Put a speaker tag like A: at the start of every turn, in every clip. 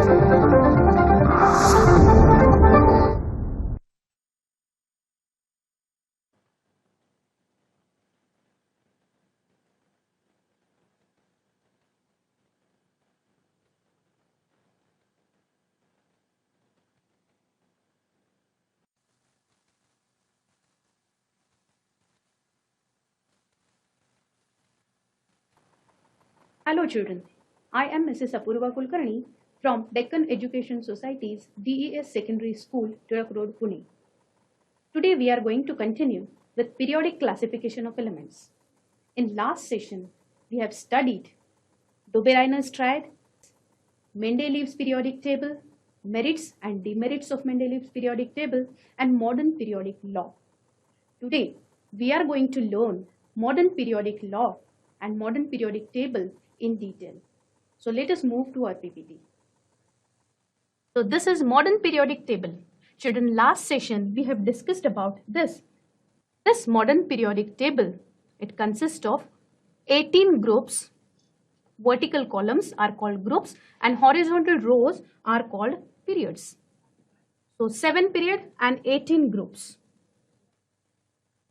A: Hello children, I am Mrs. Apurva Kulkarni from Deccan Education Society's DES Secondary School, Turak Road, Pune. Today we are going to continue with periodic classification of elements. In last session, we have studied Dobereiner's triad, Mendeleev's periodic table, merits and demerits of Mendeleev's periodic table, and modern periodic law. Today, we are going to learn modern periodic law and modern periodic table in detail. So let us move to our PPT. So this is modern periodic table. Children, last session we have discussed about this. This modern periodic table, it consists of 18 groups. Vertical columns are called groups and horizontal rows are called periods. So 7 period and 18 groups.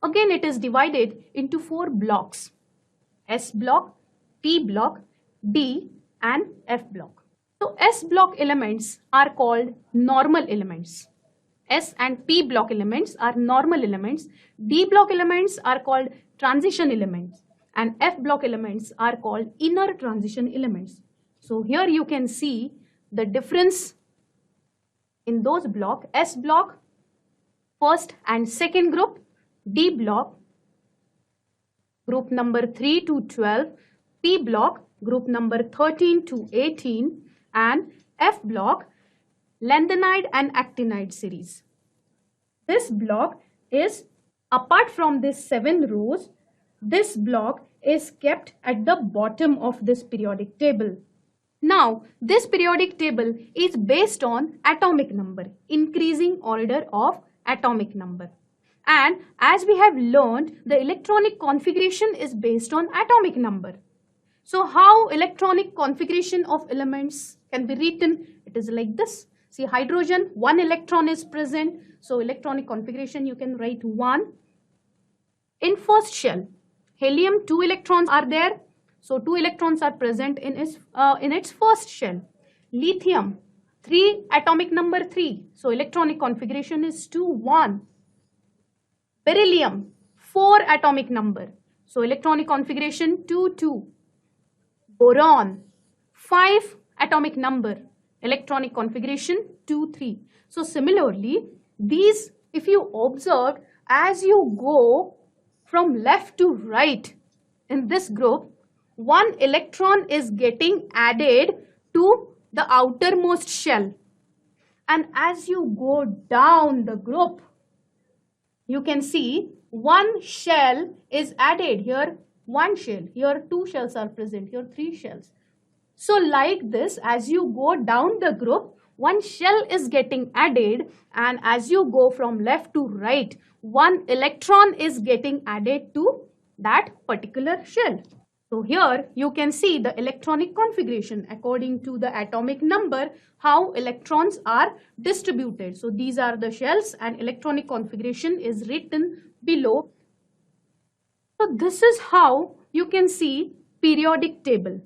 A: Again, it is divided into 4 blocks: S block, T block, D and F block. So S block elements are called normal elements. S and P block elements are normal elements. D block elements are called transition elements and F block elements are called inner transition elements. So here you can see the difference in those blocks. S block, first and second group, D block, group number 3 to 12, P block, group number 13 to 18, and F block, lanthanide and actinide series. This block is, apart from these 7 rows, this block is kept at the bottom of this periodic table. Now, this periodic table is based on atomic number, increasing order of atomic number. And as we have learned, the electronic configuration is based on atomic number. So how electronic configuration of elements can be written? It is like this. See, hydrogen, 1 electron is present. So electronic configuration, you can write 1. In first shell, helium, 2 electrons are there. So 2 electrons are present in its first shell. Lithium, 3, atomic number 3. So electronic configuration is 2, 1. Beryllium, 4 atomic number. So electronic configuration 2, 2. Boron, 5 atomic number. Electronic configuration 2, 3. So similarly, these, if you observe, as you go from left to right in this group, 1 electron is getting added to the outermost shell. And as you go down the group, you can see 1 shell is added. Here 1 shell, here 2 shells are present, here 3 shells. So like this, as you go down the group, 1 shell is getting added, and as you go from left to right, 1 electron is getting added to that particular shell. So here you can see the electronic configuration according to the atomic number, how electrons are distributed. So these are the shells and electronic configuration is written below. So this is how you can see periodic table.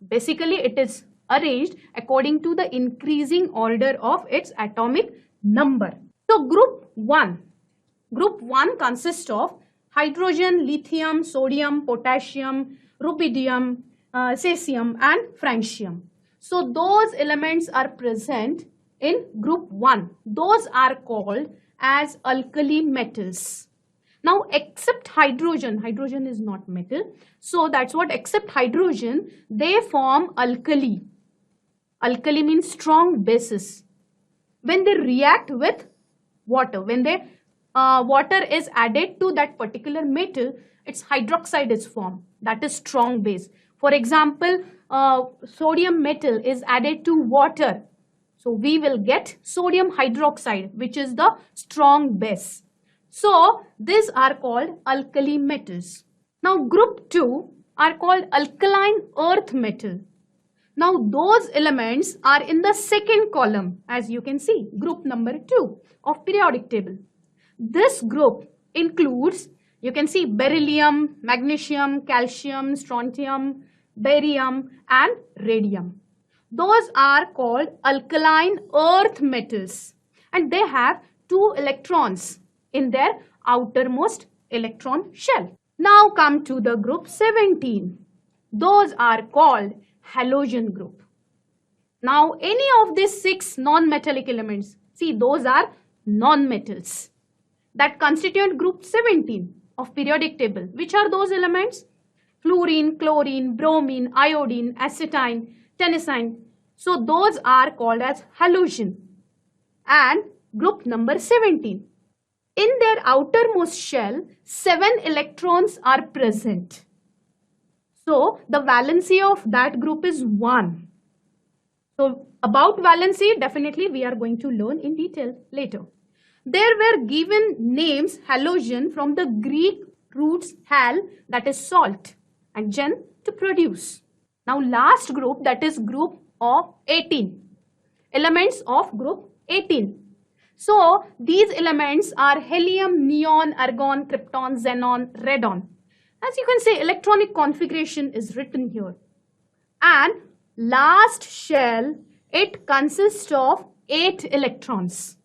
A: Basically, it is arranged according to the increasing order of its atomic number. So group 1 consists of hydrogen, lithium, sodium, potassium, rubidium, cesium and francium. So those elements are present in group 1. Those are called as alkali metals. Now except hydrogen, hydrogen is not metal. So that's what, except hydrogen, they form alkali. Alkali means strong bases. When they react with water, when they water is added to that particular metal, its hydroxide is formed. That is strong base. For example, sodium metal is added to water. So we will get sodium hydroxide, which is the strong base. So these are called alkali metals. Now group 2 are called alkaline earth metal. Now those elements are in the second column, as you can see, group number 2 of periodic table. This group includes, you can see, beryllium, magnesium, calcium, strontium, barium and radium. Those are called alkaline earth metals and they have 2 electrons in their outermost electron shell. Now come to the group 17. Those are called halogen group. Now any of these 6 non-metallic elements, see, those are non-metals that constitute group 17 of periodic table. Which are those elements? Fluorine, chlorine, bromine, iodine, acetine, tennessine. So those are called as halogen and group number 17. In their outermost shell, 7 electrons are present. So the valency of that group is 1. So about valency, definitely we are going to learn in detail later. There were given names halogen from the Greek roots hal, that is salt, and gen, to produce. Now last group, that is group of 18. Elements of group 18. So these elements are helium, neon, argon, krypton, xenon, radon. As you can see, electronic configuration is written here. And last shell, it consists of 8 electrons.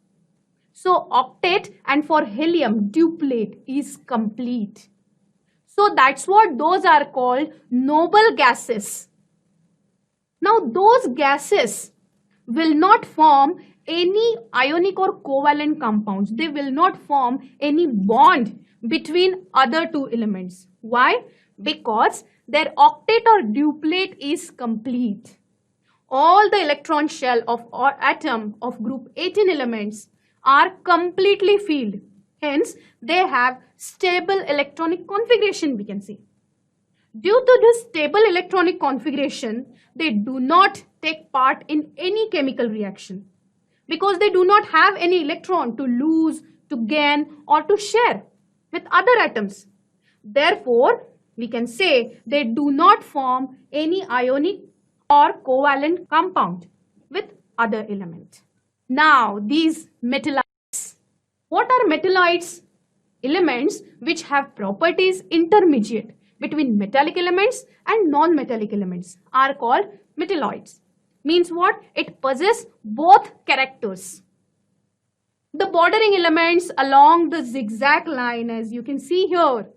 A: So octet, and for helium, duplet is complete. So that's what those are called, noble gases. Now those gases will not form any ionic or covalent compounds. They will not form any bond between other 2 elements. Why? Because their octet or duplet is complete. All the electron shell of or atom of group 18 elements are completely filled. Hence, they have stable electronic configuration, we can see. Due to this stable electronic configuration, they do not take part in any chemical reaction because they do not have any electron to lose, to gain or to share with other atoms. Therefore, we can say they do not form any ionic or covalent compound with other element. Now these metalloids. What are metalloids? Elements which have properties intermediate between metallic elements and non-metallic elements are called metalloids. Means what? It possesses both characters. The bordering elements along the zigzag line, as you can see here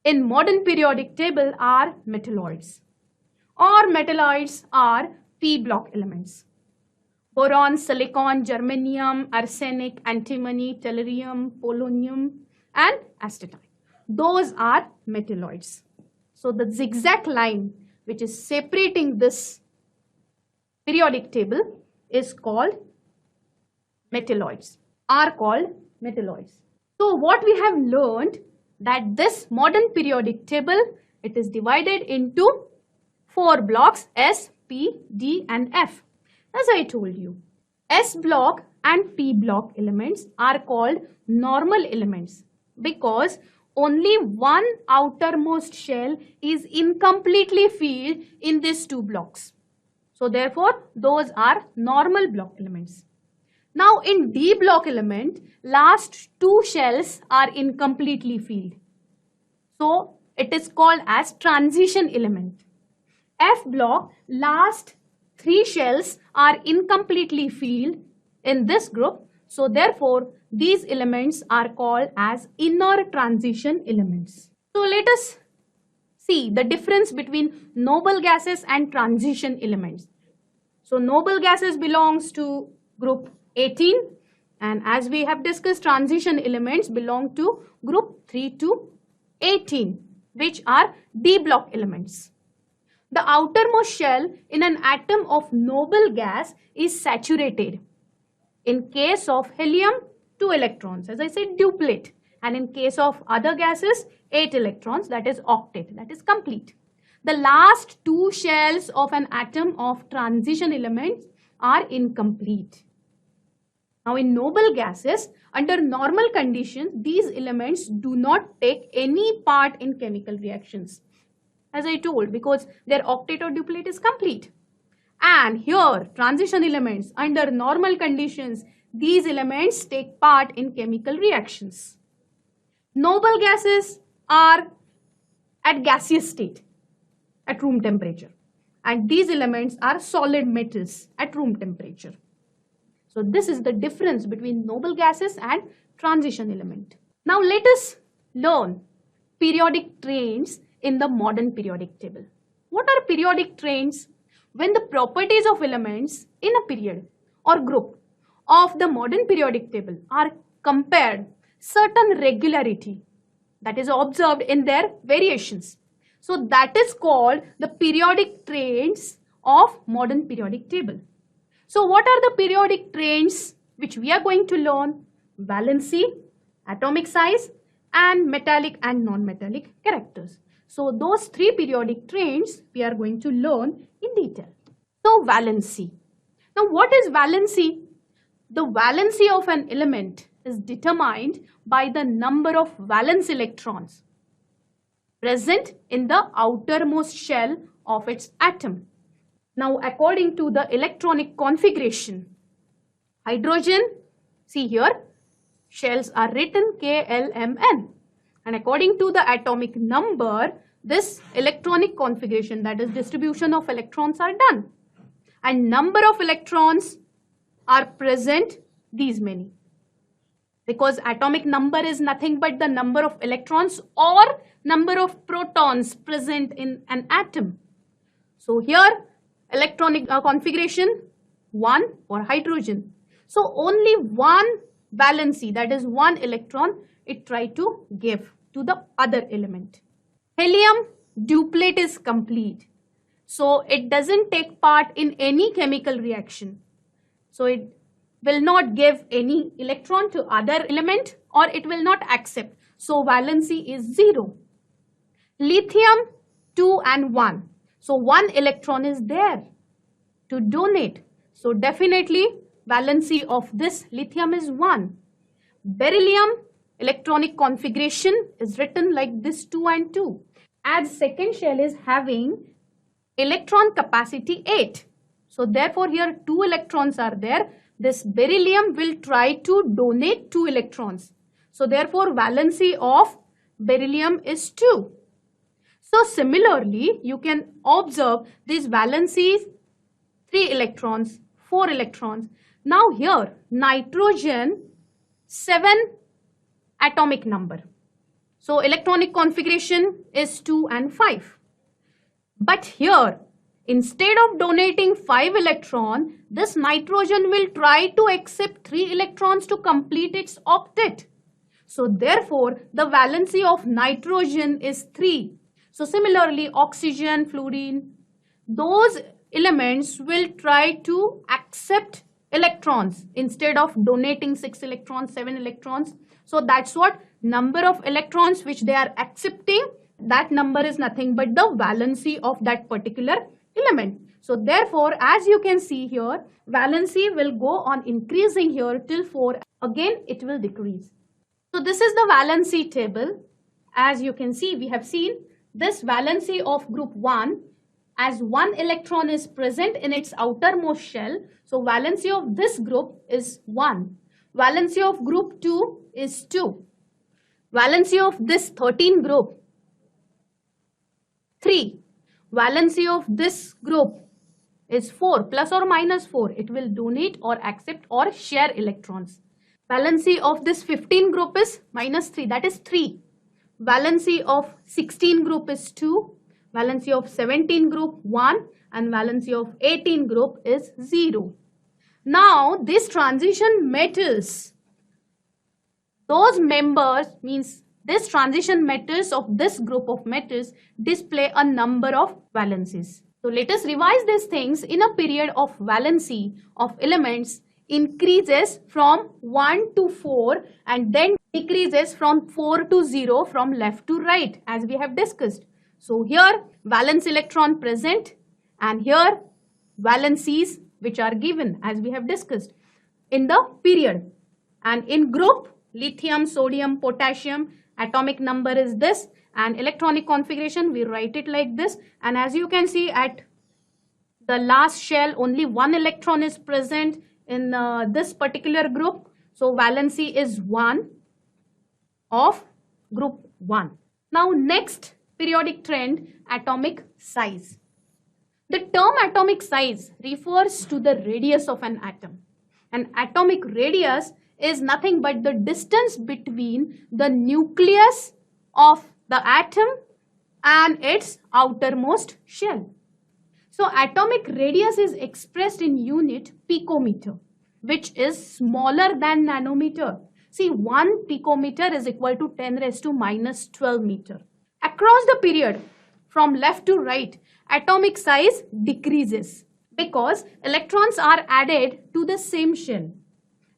A: in modern periodic table, are metalloids, or metalloids are p block elements. Boron, silicon, germanium, arsenic, antimony, tellurium, polonium and astatine. Those are metalloids. So the zigzag line which is separating this periodic table is called metalloids, are called metalloids. So what we have learned, that this modern periodic table, it is divided into 4 blocks, S, P, D and F. As I told you, S block and P block elements are called normal elements because only one outermost shell is incompletely filled in these 2 blocks. So therefore, those are normal block elements. Now in D block element, last 2 shells are incompletely filled. So it is called as transition element. F block, last 3 shells are incompletely filled in this group. So therefore, these elements are called as inner transition elements. So let us see the difference between noble gases and transition elements. So noble gases belongs to group 18, and as we have discussed, transition elements belong to group 3 to 18, which are D block elements. The outermost shell in an atom of noble gas is saturated. In case of helium, 2 electrons, as I said, duplet, and in case of other gases, 8 electrons, that is octet, that is complete. The last 2 shells of an atom of transition elements are incomplete. Now in noble gases, under normal conditions, these elements do not take any part in chemical reactions. As I told, because their octet or duplet is complete. And here, transition elements, under normal conditions, these elements take part in chemical reactions. Noble gases are at gaseous state at room temperature, and these elements are solid metals at room temperature. So this is the difference between noble gases and transition element. Now let us learn periodic trains in the modern periodic table. What are periodic trains? When the properties of elements in a period or group of the modern periodic table are compared, certain regularity that is observed in their variations. So that is called the periodic trains of modern periodic table. So what are the periodic trains which we are going to learn? Valency, atomic size, and metallic and non-metallic characters. So those three periodic trains we are going to learn in detail. So valency. Now what is valency? The valency of an element is determined by the number of valence electrons present in the outermost shell of its atom. Now according to the electronic configuration, hydrogen, see here, shells are written KLMN, and according to the atomic number, this electronic configuration, that is distribution of electrons, are done, and number of electrons are present these many, because atomic number is nothing but the number of electrons or number of protons present in an atom. So here electronic configuration 1 for hydrogen. So only one valency, that is one electron, it try to give to the other element. Helium duplet is complete. So it doesn't take part in any chemical reaction. So it will not give any electron to other element, or it will not accept. So valency is 0. Lithium 2 and 1. So one electron is there to donate. So definitely valency of this lithium is 1. Beryllium electronic configuration is written like this 2 and 2. As second shell is having electron capacity 8. So therefore here 2 electrons are there. This beryllium will try to donate 2 electrons. So therefore valency of beryllium is 2. So similarly, you can observe these valencies 3 electrons, 4 electrons. Now here nitrogen 7 atomic number. So electronic configuration is 2 and 5. But here instead of donating 5 electrons, this nitrogen will try to accept 3 electrons to complete its octet. So therefore the valency of nitrogen is 3. So similarly oxygen, fluorine, those elements will try to accept electrons instead of donating 6 electrons, 7 electrons. So that's what number of electrons which they are accepting, that number is nothing but the valency of that particular element. So therefore, as you can see here, valency will go on increasing here till 4. Again, it will decrease. So this is the valency table. As you can see, we have seen this valency of group 1, as 1 electron is present in its outermost shell. So valency of this group is 1. Valency of group 2 is 2. Valency of this 13 group 3. Valency of this group is 4, plus or minus 4. It will donate or accept or share electrons. Valency of this 15 group is minus 3, that is 3. Valency of 16 group is 2. Valency of 17 group 1, and valency of 18 group is 0. Now these transition metals, those members, means this transition metals of this group of metals display a number of valencies. So let us revise these things. In a period of valency of elements increases from 1 to 4 and then decreases from 4 to 0 from left to right, as we have discussed. So here valence electron present, and here valencies which are given as we have discussed in the period. And in group, lithium, sodium, potassium, atomic number is this, and electronic configuration we write it like this. And as you can see, at the last shell, only one electron is present in this particular group. So valency is 1 of group 1. Now next periodic trend, atomic size. The term atomic size refers to the radius of an atom. An atomic radius is nothing but the distance between the nucleus of the atom and its outermost shell. So atomic radius is expressed in unit picometer, which is smaller than nanometer. See, 1 picometer is equal to 10 raised to minus 12 meter. Across the period, from left to right, atomic size decreases because electrons are added to the same shell.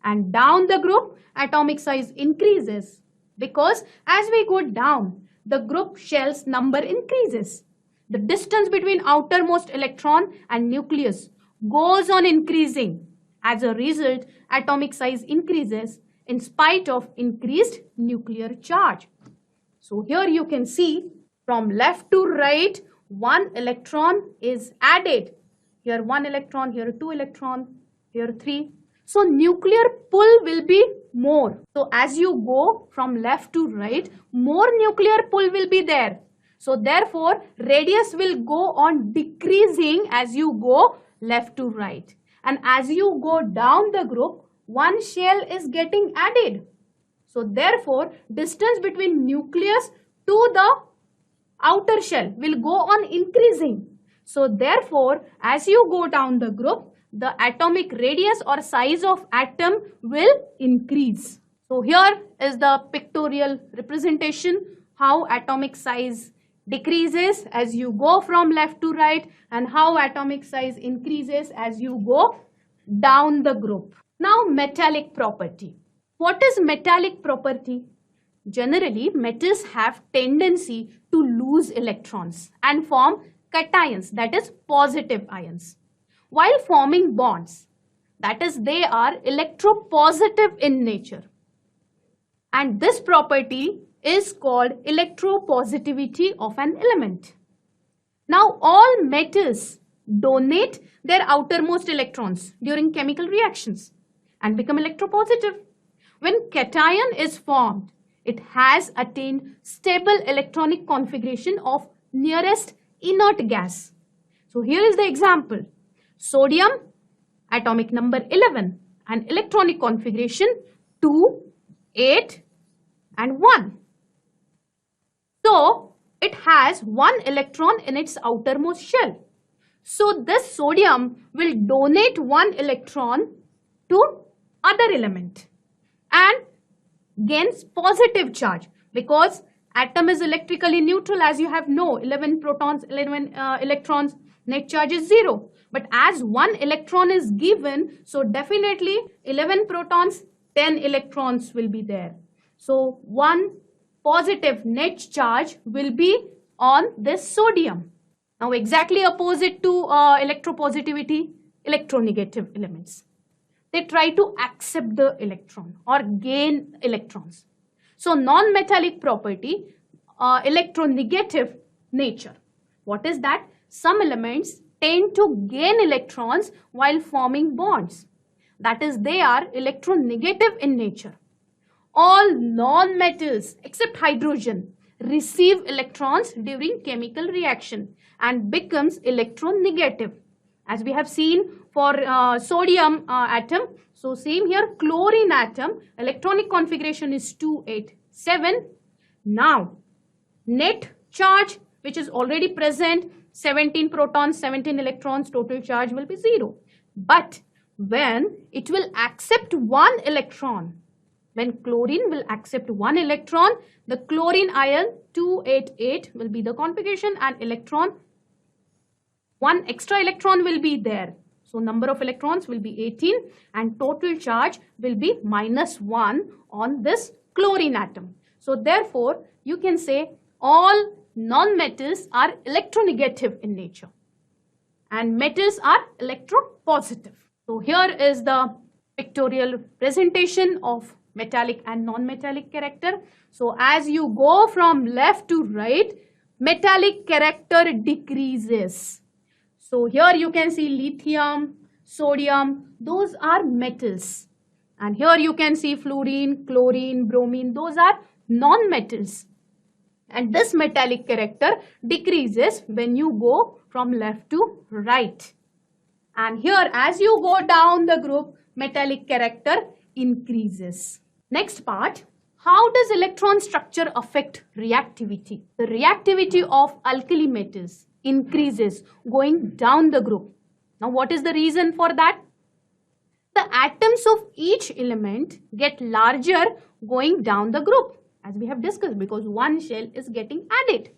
A: And down the group, atomic size increases because as we go down, the group shell's number increases. The distance between outermost electron and nucleus goes on increasing. As a result, atomic size increases in spite of increased nuclear charge. So here you can see from left to right, 1 electron is added. Here 1 electron, here 2 electron, here 3. So nuclear pull will be more. So as you go from left to right, more nuclear pull will be there. So therefore, radius will go on decreasing as you go left to right. And as you go down the group, 1 shell is getting added. So therefore, distance between nucleus to the outer shell will go on increasing. So therefore, as you go down the group, the atomic radius or size of atom will increase. So here is the pictorial representation how atomic size decreases as you go from left to right and how atomic size increases as you go down the group. Now metallic property. What is metallic property? Generally, metals have tendency to lose electrons and form cations, that is positive ions, while forming bonds, that is they are electropositive in nature. And this property is called electropositivity of an element. Now all metals donate their outermost electrons during chemical reactions and become electropositive. When cation is formed, it has attained stable electronic configuration of nearest inert gas. So here is the example. Sodium, atomic number 11, and electronic configuration 2, 8, and 1. So it has 1 electron in its outermost shell. So this sodium will donate 1 electron to other element and gains positive charge because atom is electrically neutral, as you have know, 11 protons, 11 electrons, net charge is 0. But as 1 electron is given, so definitely 11 protons, 10 electrons will be there. So 1 positive net charge will be on this sodium. Now exactly opposite to electropositivity, electronegative elements. They try to accept the electron or gain electrons. So non-metallic property, electronegative nature. What is that? Some elements tend to gain electrons while forming bonds. That is, they are electronegative in nature. All non-metals except hydrogen receive electrons during chemical reaction and becomes electronegative. As we have seen for sodium atom, so same here, chlorine atom, electronic configuration is 2, 8, 7. Now, net charge, which is already present, 17 protons, 17 electrons, total charge will be 0. But when it will accept 1 electron, when chlorine will accept 1 electron, the chlorine ion 288 will be the configuration and electron, 1 extra electron will be there. So number of electrons will be 18 and total charge will be -1 on this chlorine atom. So therefore, you can say all non-metals are electronegative in nature and metals are electropositive. So here is the pictorial presentation of metallic and non-metallic character. So as you go from left to right, metallic character decreases. So here you can see lithium, sodium, those are metals. And here you can see fluorine, chlorine, bromine, those are non-metals. And this metallic character decreases when you go from left to right. And here as you go down the group, metallic character increases. Next part, how does electron structure affect reactivity? The reactivity of alkali metals increases going down the group. Now what is the reason for that? The atoms of each element get larger going down the group, as we have discussed, because one shell is getting added.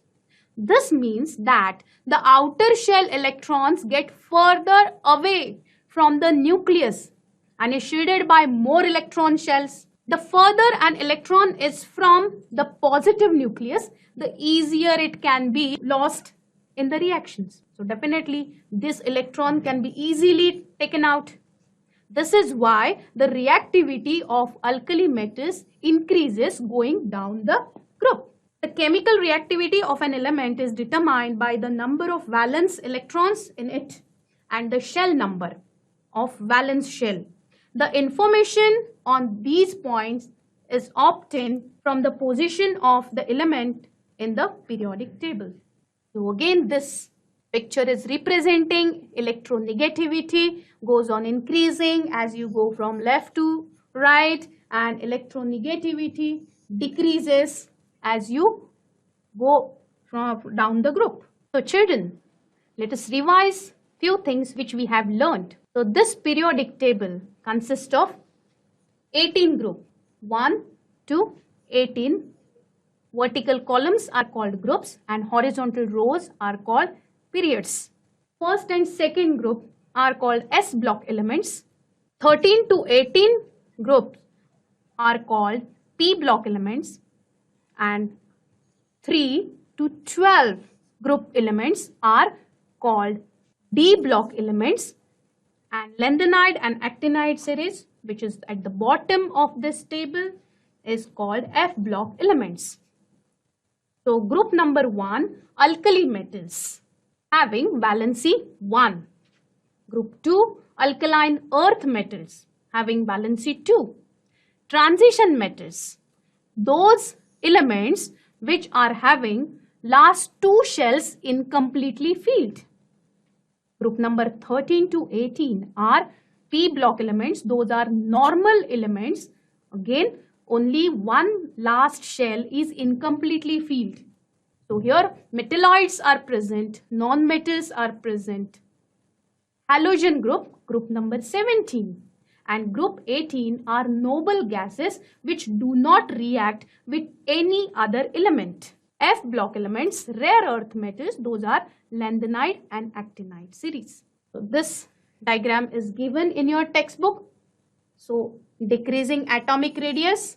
A: This means that the outer shell electrons get further away from the nucleus and is shielded by more electron shells. The further an electron is from the positive nucleus, the easier it can be lost in the reactions. So definitely this electron can be easily taken out. This is why the reactivity of alkali metals increases going down the group. The chemical reactivity of an element is determined by the number of valence electrons in it and the shell number of valence shell. The information on these points is obtained from the position of the element in the periodic table. So again, this picture is representing electronegativity, goes on increasing as you go from left to right, and electronegativity decreases as you go from down the group. So children, let us revise few things which we have learned. So this periodic table consists of 18 groups, 1 to 18. Vertical columns are called groups and horizontal rows are called periods. First and second group are called S block elements. 13 to 18 groups are called P block elements, and 3 to 12 group elements are called D block elements, and lanthanide and actinide series, which is at the bottom of this table, is called F block elements. So group number 1, alkali metals having valency 1. Group 2, alkaline earth metals having valency 2. Transition metals, those elements which are having last 2 shells incompletely filled. Group number 13 to 18 are P block elements. Those are normal elements. Again, only one last shell is incompletely filled. So here metalloids are present, non-metals are present. Halogen group, group number 17, and group 18 are noble gases which do not react with any other element. F block elements, rare earth metals, those are lanthanide and actinide series. So this diagram is given in your textbook. So decreasing atomic radius.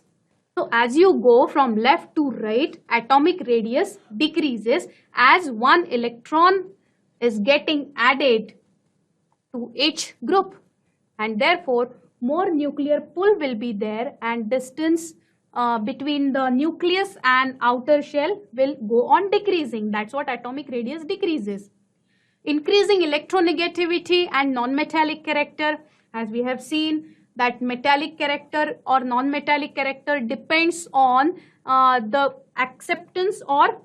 A: So as you go from left to right, atomic radius decreases as one electron is getting added to each group, and therefore more nuclear pull will be there, and distance between the nucleus and outer shell will go on decreasing. That's what atomic radius decreases. Increasing electronegativity and non-metallic character, as we have seen that metallic character or non-metallic character depends on the acceptance or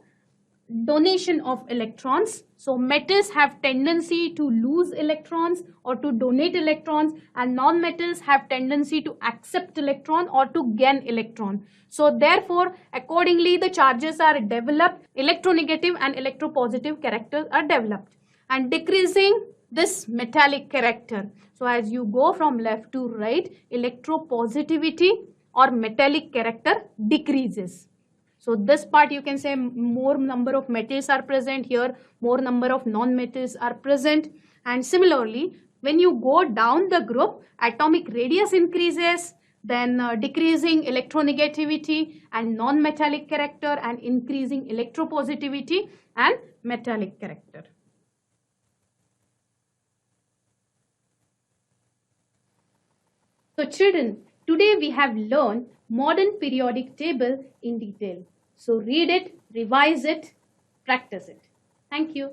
A: donation of electrons. So metals have tendency to lose electrons or to donate electrons, and non-metals have tendency to accept electron or to gain electron. So therefore accordingly the charges are developed, electronegative and electropositive characters are developed, and decreasing this metallic character. So as you go from left to right, electropositivity or metallic character decreases. So this part you can say more number of metals are present here, more number of non-metals are present. And similarly, when you go down the group, atomic radius increases, then decreasing electronegativity and non-metallic character, and increasing electropositivity and metallic character. So children, today we have learned modern periodic table in detail. So read it, revise it, practice it. Thank you.